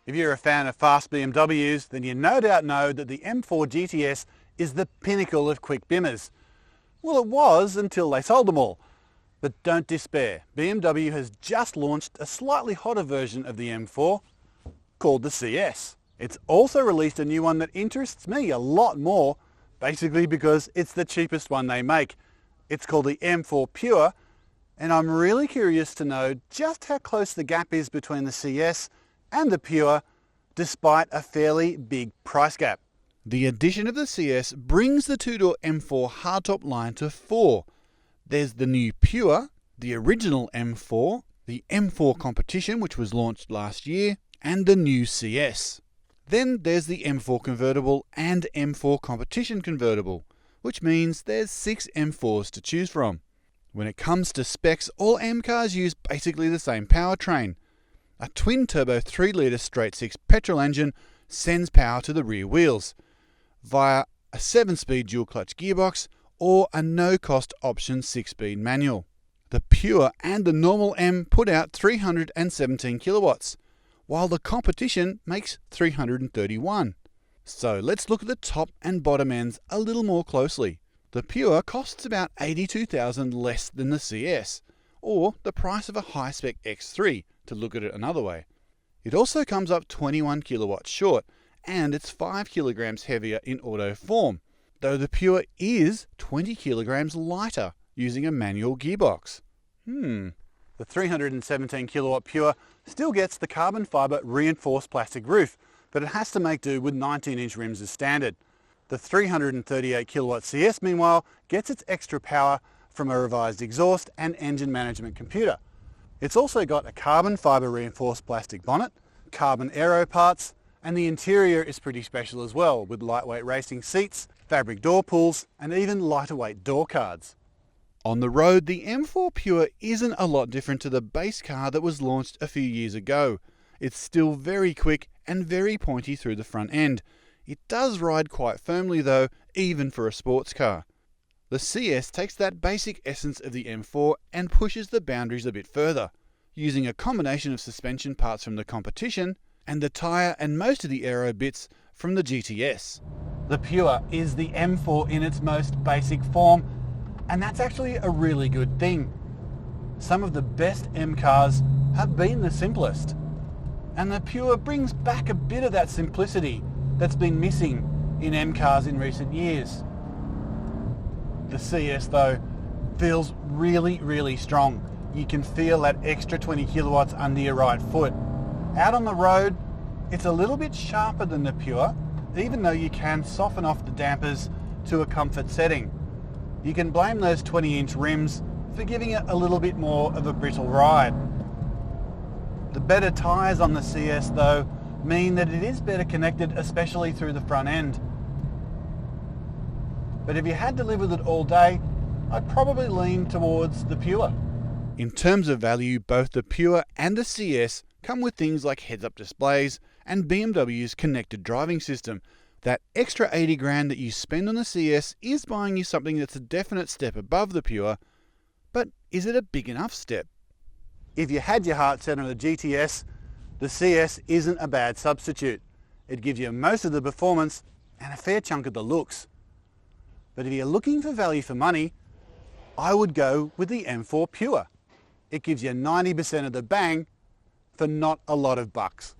If you're a fan of fast BMWs, then you no doubt know that the M4 GTS is the pinnacle of quick bimmers. Well, it was until they sold them all. But don't despair, BMW has just launched a slightly hotter version of the M4 called the CS. It's also released a new one that interests me a lot more, basically because it's the cheapest one they make. It's called the M4 Pure, and I'm really curious to know just how close the gap is between the CS and the Pure, despite a fairly big price gap. The addition of the CS brings the two-door M4 hardtop line to 4. There's the new Pure, the original M4, the M4 Competition, which was launched last year, and the new CS. Then there's the M4 Convertible and M4 Competition Convertible, which means there's 6 M4s to choose from. When it comes to specs, all M cars use basically the same powertrain. A twin-turbo 3-litre straight-six petrol engine sends power to the rear wheels via a 7-speed dual-clutch gearbox or a no-cost option 6-speed manual. The Pure and the normal M put out 317 kilowatts, while the Competition makes 331. So let's look at the top and bottom ends a little more closely. The Pure costs about $82,000 less than the CS, or the price of a high-spec X3, to look at it another way. It also comes up 21 kilowatts short, and it's 5 kilograms heavier in auto form, though the Pure is 20 kilograms lighter, using a manual gearbox. The 317 kilowatt Pure still gets the carbon fibre reinforced plastic roof, but it has to make do with 19-inch rims as standard. The 338 kilowatt CS, meanwhile, gets its extra power from a revised exhaust and engine management computer. It's also got a carbon fibre reinforced plastic bonnet, carbon aero parts, and the interior is pretty special as well, with lightweight racing seats, fabric door pulls, and even lighter weight door cards. On the road, the M4 Pure isn't a lot different to the base car that was launched a few years ago. It's still very quick and very pointy through the front end. It does ride quite firmly though, even for a sports car. The CS takes that basic essence of the M4 and pushes the boundaries a bit further, using a combination of suspension parts from the Competition and the tyre and most of the aero bits from the GTS. The Pure is the M4 in its most basic form, and that's actually a really good thing. Some of the best M cars have been the simplest, and the Pure brings back a bit of that simplicity that's been missing in M cars in recent years. The CS though feels really, really strong. You can feel that extra 20 kilowatts under your right foot. Out on the road, it's a little bit sharper than the Pure, even though you can soften off the dampers to a comfort setting. You can blame those 20-inch rims for giving it a little bit more of a brittle ride. The better tyres on the CS though mean that it is better connected, especially through the front end. But if you had to live with it all day, I'd probably lean towards the Pure. In terms of value, both the Pure and the CS come with things like heads-up displays and BMW's connected driving system. That extra 80 grand that you spend on the CS is buying you something that's a definite step above the Pure, but is it a big enough step? If you had your heart set on a GTS, the CS isn't a bad substitute. It gives you most of the performance and a fair chunk of the looks. But if you're looking for value for money, I would go with the M4 Pure. It gives you 90% of the bang for not a lot of bucks.